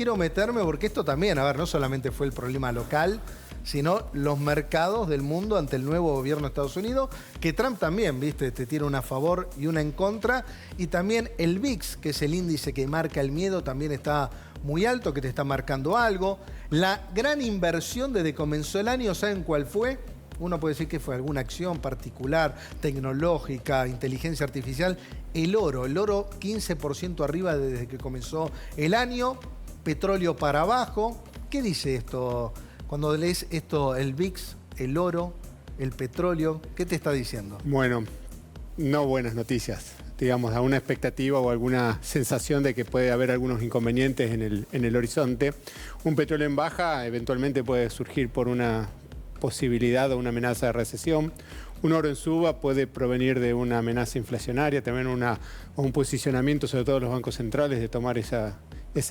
quiero meterme porque esto también, a ver, no solamente fue el problema local, sino los mercados del mundo ante el nuevo gobierno de Estados Unidos, que Trump también, viste, te tira una a favor y una en contra, y también el VIX, que es el índice que marca el miedo, también está muy alto, que te está marcando algo. La gran inversión desde que comenzó el año, ¿saben cuál fue? Uno puede decir que fue alguna acción particular, tecnológica, inteligencia artificial. El oro 15% arriba desde que comenzó el año, petróleo para abajo. ¿Qué dice esto? Cuando lees esto, el VIX, el oro, el petróleo, ¿qué te está diciendo? Bueno, no buenas noticias. Digamos, alguna expectativa o alguna sensación de que puede haber algunos inconvenientes en el horizonte. Un petróleo en baja eventualmente puede surgir por una posibilidad o una amenaza de recesión. Un oro en suba puede provenir de una amenaza inflacionaria, también un posicionamiento, sobre todo de los bancos centrales, de tomar esa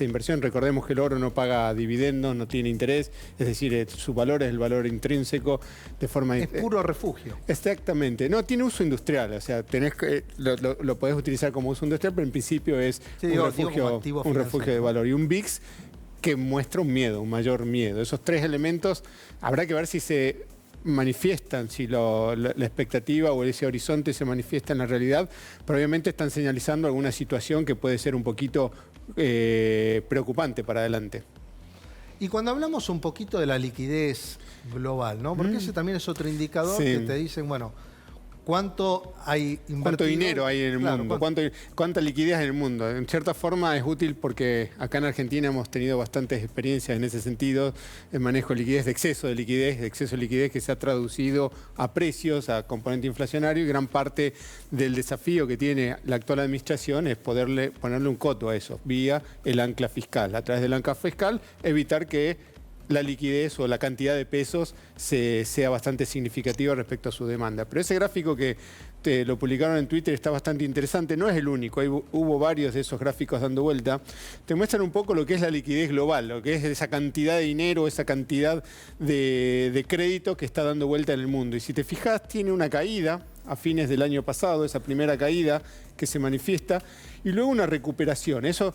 inversión. Recordemos que el oro no paga dividendos, no tiene interés, es decir, su valor es el valor intrínseco de forma... Es puro refugio. Exactamente. No, tiene uso industrial, o sea, lo podés utilizar como uso industrial, pero en principio es un refugio de valor. Y un VIX que muestra un miedo, un mayor miedo. Esos tres elementos habrá que ver si se manifiestan, si la expectativa o ese horizonte se manifiesta en la realidad, pero obviamente están señalizando alguna situación que puede ser un poquito preocupante para adelante. Y cuando hablamos un poquito de la liquidez global, ¿no? Porque ese también es otro indicador que te dicen, bueno, ¿cuánto hay invertido? ¿Cuánto dinero hay en el mundo? ¿Cuánta liquidez hay en el mundo? En cierta forma es útil porque acá en Argentina hemos tenido bastantes experiencias en ese sentido, el manejo de liquidez, de exceso de liquidez que se ha traducido a precios, a componente inflacionario, y gran parte del desafío que tiene la actual administración es ponerle un coto a eso, vía el ancla fiscal. A través del ancla fiscal, evitar que la liquidez o la cantidad de pesos sea bastante significativa respecto a su demanda. Pero ese gráfico que lo publicaron en Twitter está bastante interesante, no es el único, hubo varios de esos gráficos dando vuelta. Te muestran un poco lo que es la liquidez global, lo que es esa cantidad de dinero, esa cantidad de crédito que está dando vuelta en el mundo. Y si te fijas, tiene una caída a fines del año pasado, esa primera caída que se manifiesta, y luego una recuperación. Eso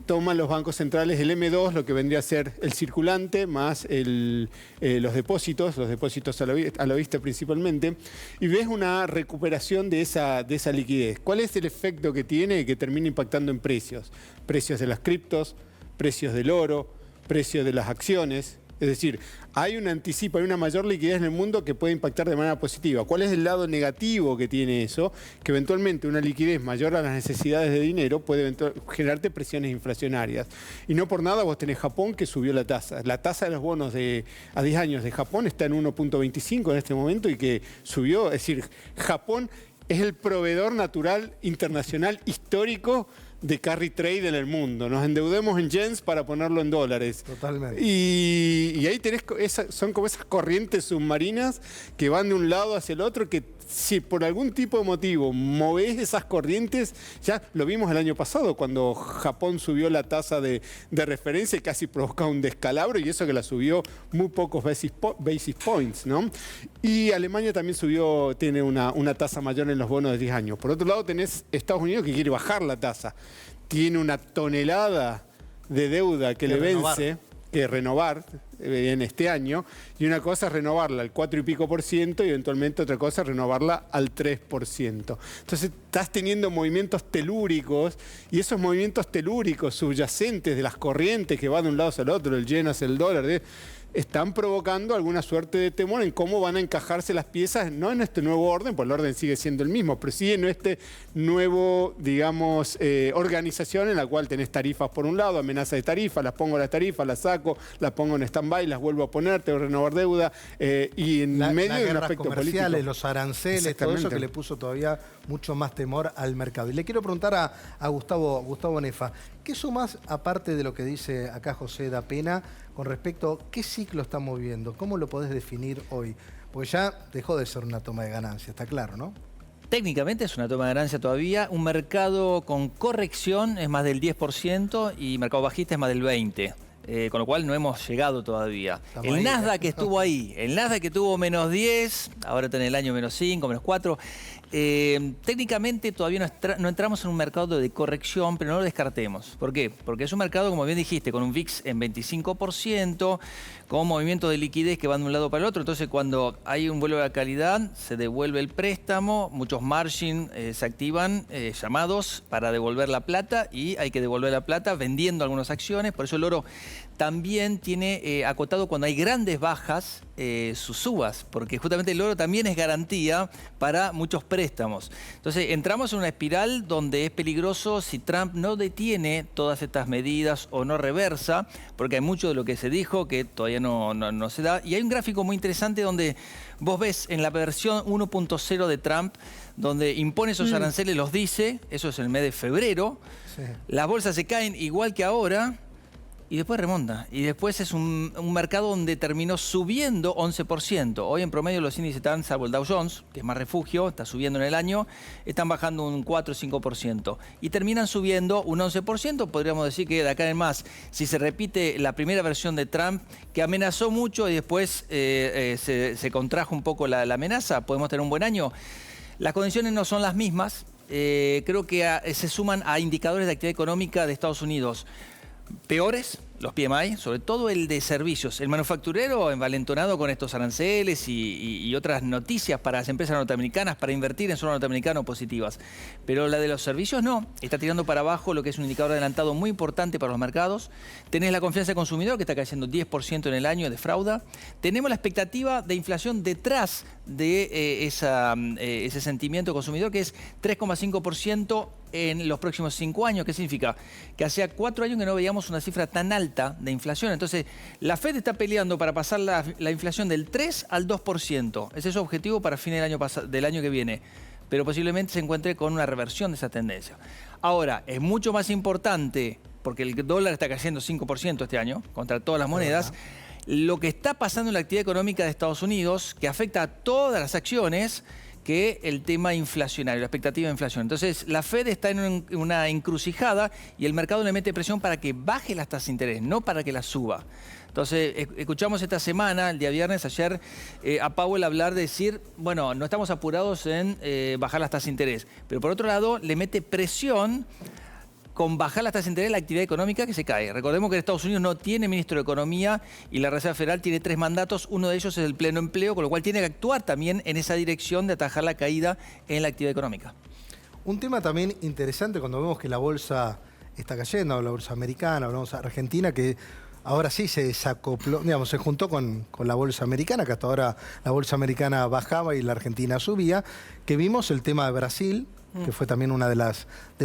toman los bancos centrales el M2, lo que vendría a ser el circulante, más los depósitos a la vista principalmente, y ves una recuperación de esa liquidez. ¿Cuál es el efecto que tiene que termina impactando en precios? Precios de las criptos, precios del oro, precios de las acciones. Es decir, hay una mayor liquidez en el mundo que puede impactar de manera positiva. ¿Cuál es el lado negativo que tiene eso? Que eventualmente una liquidez mayor a las necesidades de dinero puede generarte presiones inflacionarias. Y no por nada vos tenés Japón que subió la tasa. La tasa de los bonos a 10 años de Japón está en 1.25 en este momento y que subió. Es decir, Japón es el proveedor natural internacional histórico de carry trade en el mundo. Nos endeudemos en yens para ponerlo en dólares. Totalmente. Y ahí son como esas corrientes submarinas que van de un lado hacia el otro, que si por algún tipo de motivo movés esas corrientes, ya lo vimos el año pasado cuando Japón subió la tasa de referencia y casi provocó un descalabro, y eso que la subió muy pocos basis points, ¿no? Y Alemania también tiene una tasa mayor en los bonos de 10 años. Por otro lado tenés Estados Unidos que quiere bajar la tasa. Tiene una tonelada de deuda que le vence, que renovar en este año, y una cosa es renovarla al 4 y pico % y eventualmente otra cosa es renovarla al 3%. Entonces estás teniendo movimientos telúricos, y esos movimientos telúricos subyacentes de las corrientes que van de un lado hacia el otro, el yen hacia el dólar, están provocando alguna suerte de temor en cómo van a encajarse las piezas, no en este nuevo orden, pues el orden sigue siendo el mismo, pero sí en este nuevo, digamos, organización en la cual tenés tarifas por un lado, amenaza de tarifas, las pongo las tarifas, las saco, las pongo en stand-by, las vuelvo a poner, tengo que renovar deuda, y en medio de un aspecto político. Los aranceles, todo eso que le puso todavía mucho más temor al mercado. Y le quiero preguntar a Gustavo Nefa, ¿qué sumás, aparte de lo que dice acá José da Pena, con respecto a qué ciclo estamos viviendo? ¿Cómo lo podés definir hoy? Porque ya dejó de ser una toma de ganancia, está claro, ¿no? Técnicamente es una toma de ganancia todavía. Un mercado con corrección es más del 10% y mercado bajista es más del 20%. con lo cual no hemos llegado todavía. Estamos El ahí, Nasdaq que estuvo ahí, el Nasdaq que tuvo -10, ahora está en el año -5, -4. Técnicamente todavía no entramos en un mercado de corrección, pero no lo descartemos. ¿Por qué? Porque es un mercado, como bien dijiste, con un VIX en 25%, con movimientos de liquidez que van de un lado para el otro. Entonces, cuando hay un vuelo de la calidad, se devuelve el préstamo, muchos margin se activan, llamados para devolver la plata, y hay que devolver la plata vendiendo algunas acciones. Por eso el oro también tiene acotado cuando hay grandes bajas sus subas, porque justamente el oro también es garantía para muchos préstamos. Entonces entramos en una espiral donde es peligroso si Trump no detiene todas estas medidas o no reversa, porque hay mucho de lo que se dijo que todavía no se da. Y hay un gráfico muy interesante donde vos ves en la versión 1.0 de Trump, donde impone esos aranceles, los dice, eso es el mes de febrero, Sí. las bolsas se caen igual que ahora, y después remonta. Y después es un mercado donde terminó subiendo 11%. Hoy en promedio los índices están, salvo el Dow Jones, que es más refugio, está subiendo en el año, están bajando un 4 o 5%. Y terminan subiendo un 11%. Podríamos decir que de acá en más, si se repite la primera versión de Trump, que amenazó mucho y después se contrajo un poco la amenaza, podemos tener un buen año. Las condiciones no son las mismas. Creo que se suman a indicadores de actividad económica de Estados Unidos peores, los PMI, sobre todo el de servicios. El manufacturero envalentonado con estos aranceles y otras noticias para las empresas norteamericanas, para invertir en suelo norteamericano positivas. Pero la de los servicios no, está tirando para abajo, lo que es un indicador adelantado muy importante para los mercados. Tenés la confianza del consumidor, que está cayendo 10% en el año, defrauda. Tenemos la expectativa de inflación detrás de ese sentimiento consumidor, que es 3,5% en los próximos 5 años. ¿Qué significa? Que hacía 4 años que no veíamos una cifra tan alta de inflación. Entonces, la Fed está peleando para pasar la inflación del 3 al 2%. Ese es su objetivo para fin del año que viene. Pero posiblemente se encuentre con una reversión de esa tendencia. Ahora, es mucho más importante, porque el dólar está cayendo 5% este año, contra todas las monedas, lo que está pasando en la actividad económica de Estados Unidos, que afecta a todas las acciones, que el tema inflacionario, la expectativa de inflación. Entonces, la Fed está en una encrucijada y el mercado le mete presión para que baje las tasas de interés, no para que las suba. Entonces, escuchamos esta semana, el día viernes, ayer, a Powell hablar, decir, bueno, no estamos apurados en bajar las tasas de interés, pero por otro lado, le mete presión con bajar las tasas de interés la actividad económica que se cae. Recordemos que Estados Unidos no tiene ministro de Economía y la Reserva Federal tiene 3 mandatos, uno de ellos es el pleno empleo, con lo cual tiene que actuar también en esa dirección de atajar la caída en la actividad económica. Un tema también interesante cuando vemos que la bolsa está cayendo, la bolsa americana, hablamos de Argentina, que ahora sí se desacopló, digamos, se juntó con la bolsa americana, que hasta ahora la bolsa americana bajaba y la Argentina subía, que vimos el tema de Brasil, que fue también una de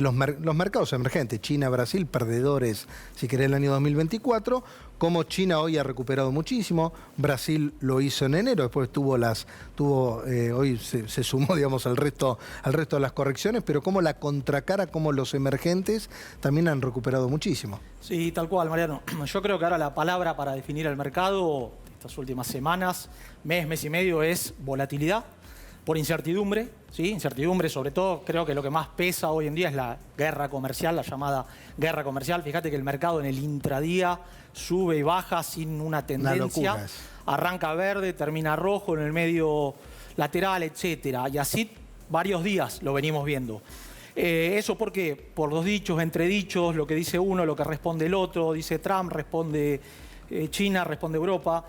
los mercados emergentes, China, Brasil, perdedores, si querés, el año 2024, como China hoy ha recuperado muchísimo, Brasil lo hizo en enero, después hoy se sumó, digamos, al resto de las correcciones, pero como la contracara, como los emergentes también han recuperado muchísimo. Sí, tal cual, Mariano. Yo creo que ahora la palabra para definir el mercado estas últimas semanas, mes y medio, es volatilidad por incertidumbre, ¿sí? Incertidumbre, sobre todo, creo que lo que más pesa hoy en día es la guerra comercial, la llamada guerra comercial. Fíjate que el mercado en el intradía sube y baja sin una tendencia. Arranca verde, termina rojo, en el medio lateral, etcétera. Y así varios días lo venimos viendo. Eso porque por los dichos, entredichos, lo que dice uno, lo que responde el otro, dice Trump, responde China, responde Europa.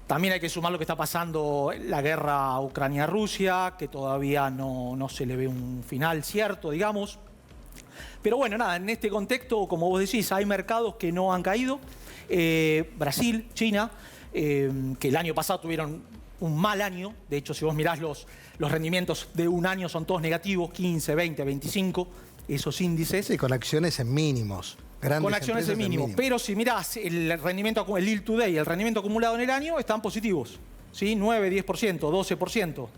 También hay que sumar lo que está pasando, la guerra Ucrania-Rusia, que todavía no se le ve un final cierto, digamos. Pero bueno, nada, en este contexto, como vos decís, hay mercados que no han caído. Brasil, China, que el año pasado tuvieron un mal año. De hecho, si vos mirás los rendimientos de un año son todos negativos, 15, 20, 25, esos índices. Sí, con acciones en mínimos. Con acciones en mínimo. Pero si mirás el rendimiento, el yield today, el rendimiento acumulado en el año, están positivos. ¿Sí? 9, 10%, 12%.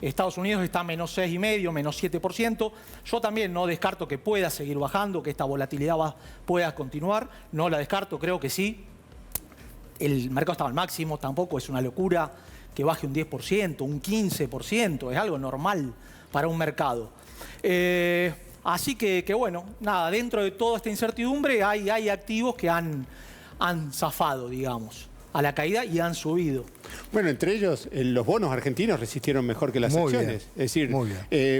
Estados Unidos está menos 6,5%, menos 7%. Yo también no descarto que pueda seguir bajando, que esta volatilidad pueda continuar. No la descarto, creo que sí. El mercado estaba al máximo, tampoco es una locura que baje un 10%, un 15%. Es algo normal para un mercado. Así que bueno, nada, dentro de toda esta incertidumbre hay activos que han han zafado, digamos, a la caída y han subido. Bueno, entre ellos, los bonos argentinos resistieron mejor que las acciones. Es decir,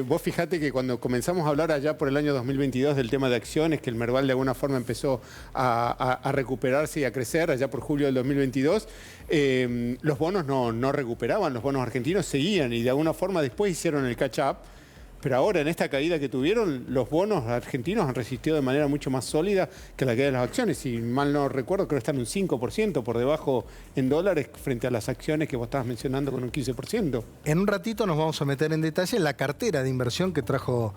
vos fijate que cuando comenzamos a hablar allá por el año 2022 del tema de acciones, que el Merval de alguna forma empezó a recuperarse y a crecer allá por julio del 2022, los bonos no recuperaban, los bonos argentinos seguían y de alguna forma después hicieron el catch-up. Pero ahora, en esta caída que tuvieron, los bonos argentinos han resistido de manera mucho más sólida que la caída de las acciones. Si mal no recuerdo, creo que están un 5% por debajo en dólares frente a las acciones que vos estabas mencionando con un 15%. En un ratito nos vamos a meter en detalle en la cartera de inversión que trajo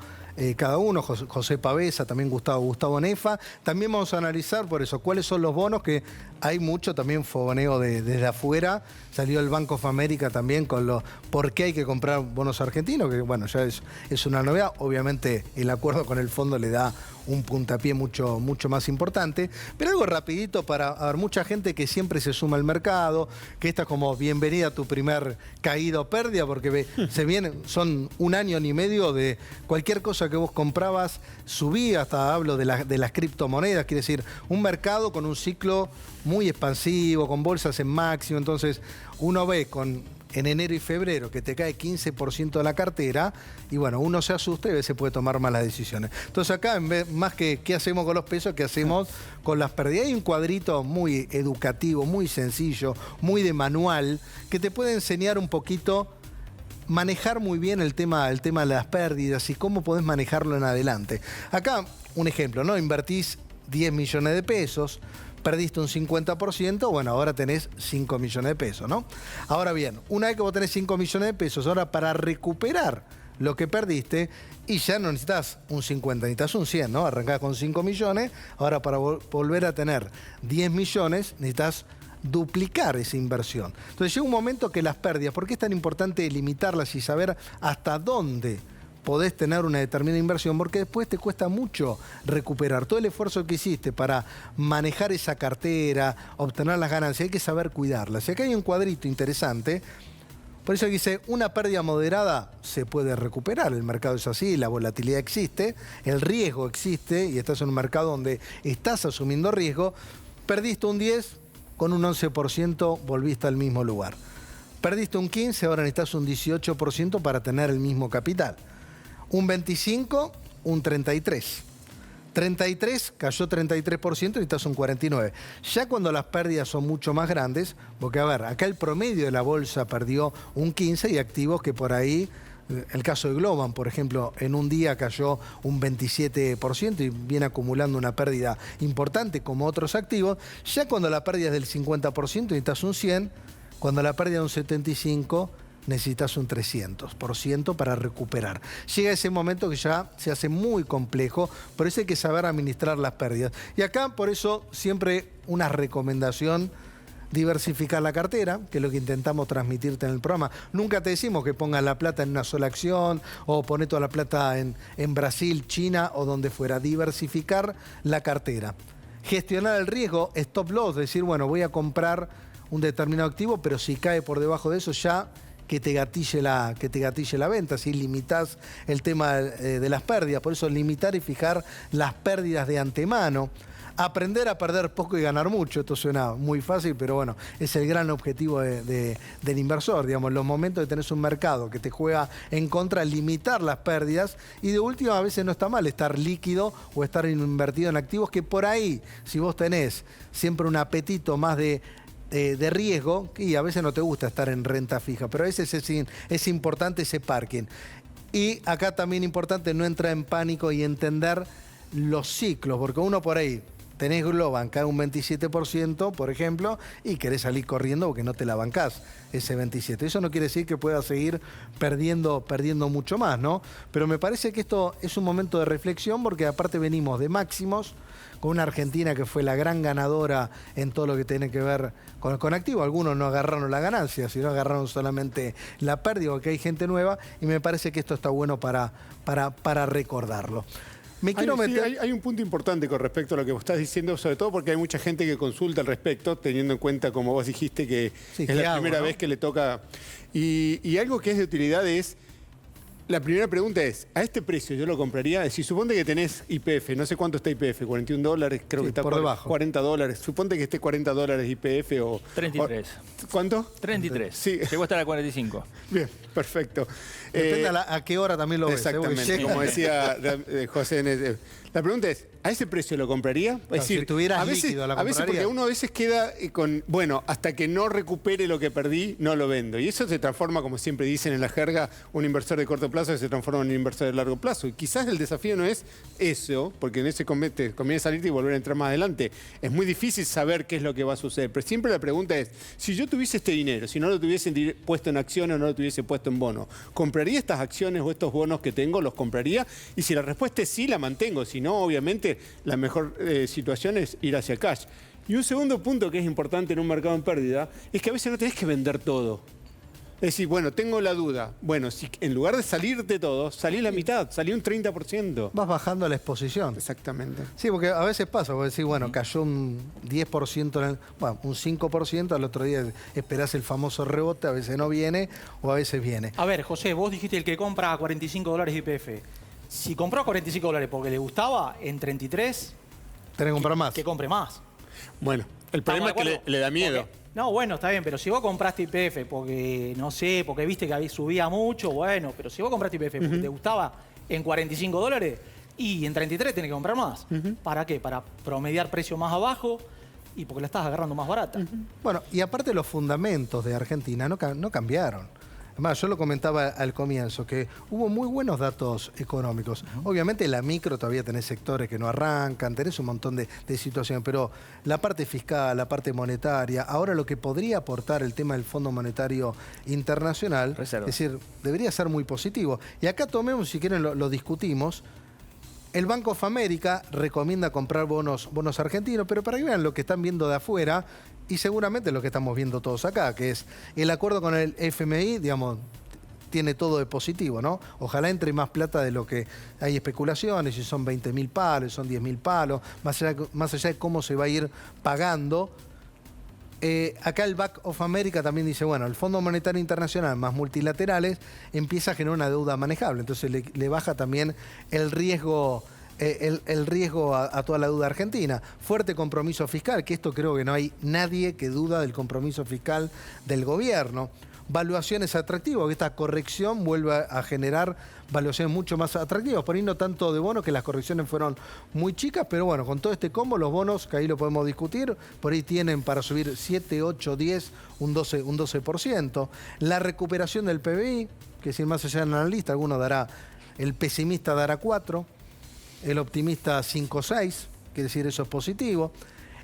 cada uno, José Pavesa, también Gustavo Nefa. También vamos a analizar por eso cuáles son los bonos, que hay mucho también fogoneo desde afuera. Salió el Bank of America también con por qué hay que comprar bonos argentinos, que bueno, ya es una novedad. Obviamente el acuerdo con el fondo le da un puntapié mucho más importante. Pero algo rapidito para haber mucha gente que siempre se suma al mercado, que esta es como bienvenida a tu primer caída o pérdida, porque son un año ni medio de cualquier cosa que vos comprabas, subía, hasta hablo de las criptomonedas, quiere decir, un mercado con un ciclo muy expansivo, con bolsas en máximo. Entonces uno ve en enero y febrero que te cae 15% de la cartera y bueno, uno se asusta y a veces puede tomar malas decisiones. Entonces acá, en vez, más que qué hacemos con los pesos, qué hacemos con las pérdidas. Hay un cuadrito muy educativo, muy sencillo, muy de manual, que te puede enseñar un poquito, manejar muy bien el tema de las pérdidas y cómo podés manejarlo en adelante. Acá, un ejemplo, ¿no? Invertís 10 millones de pesos, perdiste un 50%, bueno, ahora tenés 5 millones de pesos, ¿no? Ahora bien, una vez que vos tenés 5 millones de pesos, ahora para recuperar lo que perdiste, y ya no necesitas un 50, necesitas un 100, ¿no? Arrancás con 5 millones, ahora para volver a tener 10 millones, necesitas duplicar esa inversión. Entonces llega un momento que las pérdidas, ¿por qué es tan importante limitarlas y saber hasta dónde podés tener una determinada inversión? Porque después te cuesta mucho recuperar todo el esfuerzo que hiciste para manejar esa cartera, obtener las ganancias. Hay que saber cuidarlas. Y acá hay un cuadrito interesante. Por eso dice, una pérdida moderada se puede recuperar. El mercado es así, la volatilidad existe, el riesgo existe y estás en un mercado donde estás asumiendo riesgo. Perdiste un 10, con un 11% volviste al mismo lugar. Perdiste un 15, ahora necesitas un 18% para tener el mismo capital. Un 25, un 33. 33, cayó 33%, necesitas un 49. Ya cuando las pérdidas son mucho más grandes, porque a ver, acá el promedio de la bolsa perdió un 15 y activos que por ahí, el caso de Globan, por ejemplo, en un día cayó un 27% y viene acumulando una pérdida importante como otros activos. Ya cuando la pérdida es del 50%, necesitas un 100. Cuando la pérdida es un 75%, necesitas un 300% para recuperar. Llega ese momento que ya se hace muy complejo, por eso hay que saber administrar las pérdidas. Y acá, por eso, siempre una recomendación: diversificar la cartera, que es lo que intentamos transmitirte en el programa. Nunca te decimos que pongas la plata en una sola acción o poner toda la plata en Brasil, China o donde fuera. Diversificar la cartera. Gestionar el riesgo, stop loss, decir, bueno, voy a comprar un determinado activo, pero si cae por debajo de eso ya que te gatille la venta, si limitás el tema de las pérdidas. Por eso limitar y fijar las pérdidas de antemano. Aprender a perder poco y ganar mucho. Esto suena muy fácil, pero bueno, es el gran objetivo del inversor. Digamos, en los momentos que tenés un mercado que te juega en contra, limitar las pérdidas. Y de última, a veces no está mal estar líquido o estar invertido en activos que por ahí, si vos tenés siempre un apetito más de riesgo, y a veces no te gusta estar en renta fija, pero a veces es importante ese parking. Y acá también importante no entrar en pánico y entender los ciclos, porque uno por ahí tenés Globan, cae un 27%, por ejemplo, y querés salir corriendo porque no te la bancás ese 27%. Eso no quiere decir que puedas seguir perdiendo mucho más, ¿no? Pero me parece que esto es un momento de reflexión, porque aparte venimos de máximos, con una Argentina que fue la gran ganadora en todo lo que tiene que ver con activos. Algunos no agarraron la ganancia, sino agarraron solamente la pérdida, porque hay gente nueva, y me parece que esto está bueno para recordarlo. Hay un punto importante con respecto a lo que vos estás diciendo, sobre todo porque hay mucha gente que consulta al respecto, teniendo en cuenta, como vos dijiste, que es la primera vez que le toca. Y algo que es de utilidad es La primera pregunta es, ¿a este precio yo lo compraría? Si suponte que tenés YPF, no sé cuánto está YPF, 41 dólares, creo que está por debajo. 40 dólares. Suponte que esté 40 dólares YPF o... 33. ¿Cuánto? 33. Sí. Llegó a estar a 45. Bien, perfecto. Depende a qué hora también lo ves. Exactamente, como decía José. La pregunta es, ¿a ese precio lo compraría? Claro, si tuvieras líquido, ¿la a veces comprarías? porque uno a veces queda con, bueno, hasta que no recupere lo que perdí, no lo vendo. Y eso se transforma, como siempre dicen en la jerga, un inversor de corto plazo que se transforma en un inversor de largo plazo. Y quizás el desafío no es eso, porque en ese conviene salirte y volver a entrar más adelante. Es muy difícil saber qué es lo que va a suceder. Pero siempre la pregunta es, si yo tuviese este dinero, si no lo tuviese puesto en acciones o no lo tuviese puesto en bono, ¿compraría estas acciones o estos bonos que tengo? ¿Los compraría? Y si la respuesta es sí, la mantengo. Si no, obviamente, la mejor situación es ir hacia cash. Y un segundo punto que es importante en un mercado en pérdida es que a veces no tenés que vender todo. Es decir, bueno, tengo la duda. Bueno, si en lugar de salirte todo, salí la mitad, salí un 30%. Vas bajando la exposición. Exactamente. Sí, porque a veces pasa, vos decís, bueno, cayó un 10%, bueno, un 5%, al otro día esperás el famoso rebote, a veces no viene o a veces viene. A ver, José, vos dijiste el que compra a 45 dólares YPF. Si compró a 45 dólares porque le gustaba, en 33... Tenés que comprar más. Que compre más. Bueno, el problema es que le da miedo. No, bueno, está bien, pero si vos compraste YPF porque, no sé, porque viste que subía mucho, bueno, pero si vos compraste YPF porque te gustaba en 45 dólares y en 33 tenés que comprar más. ¿Para qué? Para promediar precio más abajo y porque la estás agarrando más barata. Bueno, y aparte los fundamentos de Argentina no cambiaron. Además, yo lo comentaba al comienzo, que hubo muy buenos datos económicos. Obviamente la micro todavía tenés sectores que no arrancan, tenés un montón de situaciones, pero la parte fiscal, la parte monetaria, ahora lo que podría aportar el tema del Fondo Monetario Internacional, Reserva. es decir, debería ser muy positivo. Y acá tomemos, si quieren lo discutimos, el Bank of America recomienda comprar bonos argentinos, pero para que vean lo que están viendo de afuera, y seguramente lo que estamos viendo todos acá, que es el acuerdo con el FMI, digamos, tiene todo de positivo, ¿no? Ojalá entre más plata de lo que hay especulaciones, si son 20.000 palos, son 10.000 palos, más allá de cómo se va a ir pagando. Acá el Bank of America también dice, bueno, el Fondo Monetario Internacional más multilaterales empieza a generar una deuda manejable, entonces le baja también el riesgo. El riesgo a toda la deuda argentina. Fuerte compromiso fiscal, que esto creo que no hay nadie que duda del compromiso fiscal del gobierno. Valuaciones atractivas, que esta corrección vuelve a generar valuaciones mucho más atractivas. Por ahí no tanto de bonos, que las correcciones fueron muy chicas, pero bueno, con todo este combo, los bonos, que ahí lo podemos discutir, por ahí tienen para subir 7, 8, 10, un 12%. La recuperación del PBI, que si más allá del analista, alguno dará, el pesimista dará 4%. El optimista 5 o 6, quiere decir eso es positivo.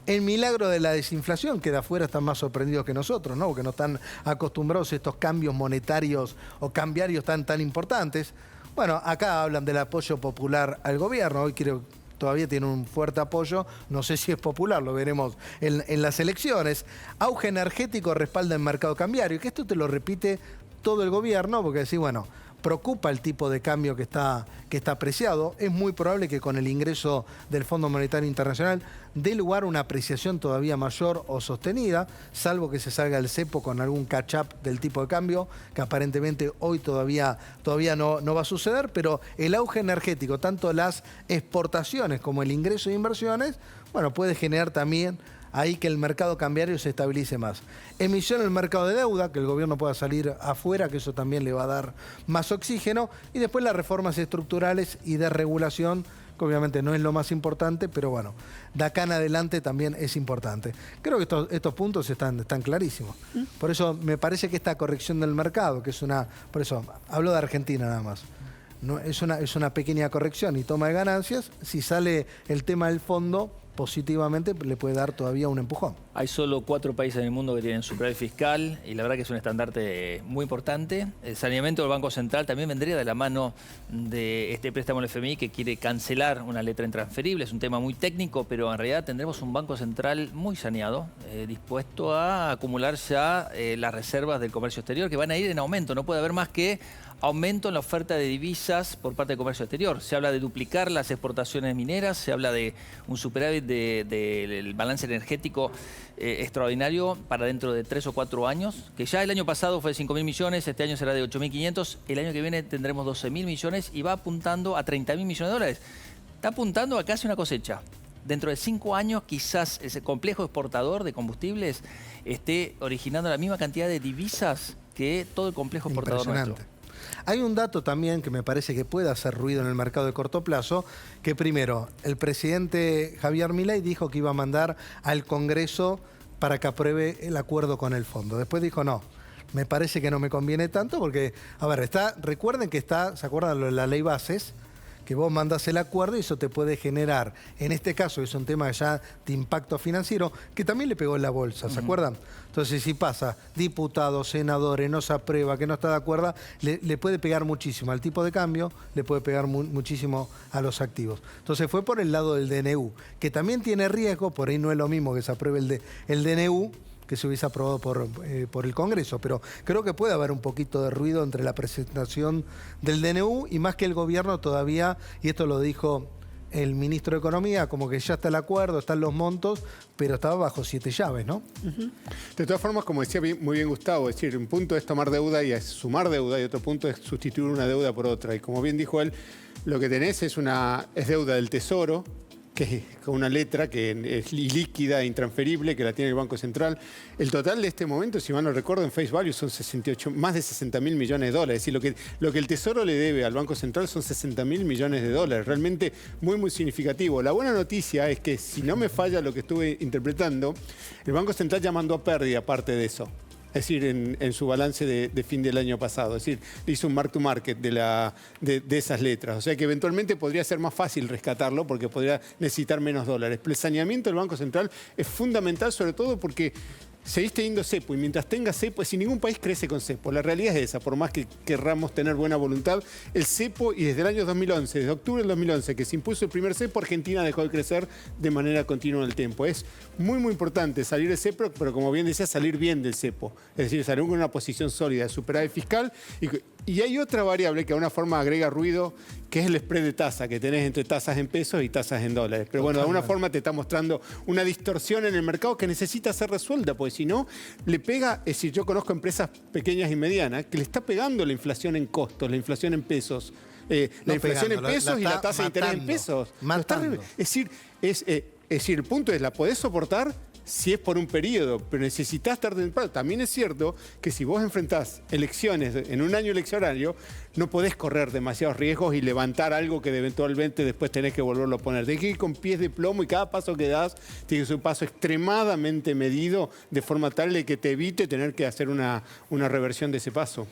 El milagro de la desinflación, que de afuera están más sorprendidos que nosotros, ¿no? Porque no están acostumbrados a estos cambios monetarios o cambiarios tan importantes. Bueno, acá hablan del apoyo popular al gobierno. Hoy creo todavía tiene un fuerte apoyo. No sé si es popular, lo veremos en las elecciones. Auge energético respalda el mercado cambiario. Y que esto te lo repite todo el gobierno, porque decís, bueno, preocupa el tipo de cambio que está apreciado. Es muy probable que con el ingreso del Fondo Monetario Internacional dé lugar a una apreciación todavía mayor o sostenida, salvo que se salga el cepo con algún catch-up del tipo de cambio, que aparentemente hoy todavía no va a suceder, pero el auge energético, tanto las exportaciones como el ingreso de inversiones, bueno, puede generar también ahí que el mercado cambiario se estabilice más. Emisión en el mercado de deuda, que el gobierno pueda salir afuera, que eso también le va a dar más oxígeno. Y después las reformas estructurales y de regulación, que obviamente no es lo más importante, pero bueno, de acá en adelante también es importante. Creo que estos puntos están clarísimos. Por eso me parece que esta corrección del mercado, que es por eso hablo de Argentina nada más, no, es una pequeña corrección y toma de ganancias. Si sale el tema del fondo, positivamente le puede dar todavía un empujón. Hay solo 4 países en el mundo que tienen superávit fiscal y la verdad que es un estandarte muy importante. El saneamiento del Banco Central también vendría de la mano de este préstamo del FMI que quiere cancelar una letra intransferible. Es un tema muy técnico, pero en realidad tendremos un Banco Central muy saneado, dispuesto a acumular ya las reservas del comercio exterior, que van a ir en aumento. No puede haber más que aumento en la oferta de divisas por parte del comercio exterior. Se habla de duplicar las exportaciones mineras, se habla de un superávit del balance energético extraordinario para dentro de 3 o 4 años, que ya el año pasado fue de 5.000 millones, este año será de 8.500, el año que viene tendremos 12.000 millones y va apuntando a 30.000 millones de dólares. Está apuntando a casi una cosecha. Dentro de 5 años quizás ese complejo exportador de combustibles esté originando la misma cantidad de divisas que todo el complejo exportador nuestro. Hay un dato también que me parece que puede hacer ruido en el mercado de corto plazo, que primero, el presidente Javier Milei dijo que iba a mandar al Congreso para que apruebe el acuerdo con el fondo. Después dijo no. Me parece que no me conviene tanto porque, a ver, recuerden que está, ¿se acuerdan de la ley Bases? Que vos mandás el acuerdo y eso te puede generar, en este caso es un tema ya de impacto financiero, que también le pegó en la bolsa, ¿se acuerdan? Entonces si pasa, diputados, senadores, no se aprueba, que no está de acuerdo, le puede pegar muchísimo al tipo de cambio, le puede pegar muchísimo a los activos. Entonces fue por el lado del DNU, que también tiene riesgo, por ahí no es lo mismo que se apruebe el DNU, que se hubiese aprobado por el Congreso, pero creo que puede haber un poquito de ruido entre la presentación del DNU y más que el gobierno todavía, y esto lo dijo el ministro de Economía, como que ya está el acuerdo, están los montos, pero estaba bajo 7 llaves, ¿no? De todas formas, como decía muy bien Gustavo, es decir, un punto es tomar deuda y es sumar deuda, y otro punto es sustituir una deuda por otra. Y como bien dijo él, lo que tenés es deuda del Tesoro, que es con una letra que es ilíquida e intransferible, que la tiene el Banco Central. El total de este momento, si mal no recuerdo, en face value son más de 60.000 millones de dólares. Es decir, lo que el Tesoro le debe al Banco Central son 60.000 millones de dólares. Realmente muy, muy significativo. La buena noticia es que, si no me falla lo que estuve interpretando, el Banco Central ya mandó a pérdida parte de eso. Es decir, en su balance de fin del año pasado. Es decir, hizo un mark to market de esas letras. O sea que eventualmente podría ser más fácil rescatarlo porque podría necesitar menos dólares. Pero el saneamiento del Banco Central es fundamental, sobre todo porque seguís teniendo cepo, y mientras tengas cepo, si ningún país crece con cepo, la realidad es esa, por más que querramos tener buena voluntad, el cepo, y desde el año 2011, desde octubre del 2011, que se impuso el primer cepo, Argentina dejó de crecer de manera continua en el tiempo. Es muy, muy importante salir del cepo, pero como bien decía, salir bien del cepo, es decir, salir con una posición sólida de superávit fiscal. Y hay otra variable que de alguna forma agrega ruido, que es el spread de tasa que tenés entre tasas en pesos y tasas en dólares. Pero bueno, de alguna forma te está mostrando una distorsión en el mercado que necesita ser resuelta, porque si no, le pega, es decir, yo conozco empresas pequeñas y medianas que le está pegando la inflación en costos, la inflación en pesos, la inflación en pesos y la tasa de interés en pesos. Es decir, el punto es, ¿la podés soportar? Si es por un periodo, pero necesitas estar temprano. También es cierto que si vos enfrentás elecciones en un año eleccionario, no podés correr demasiados riesgos y levantar algo que eventualmente después tenés que volverlo a poner. Tenés que ir con pies de plomo y cada paso que das tiene que ser un paso extremadamente medido de forma tal de que te evite tener que hacer una reversión de ese paso.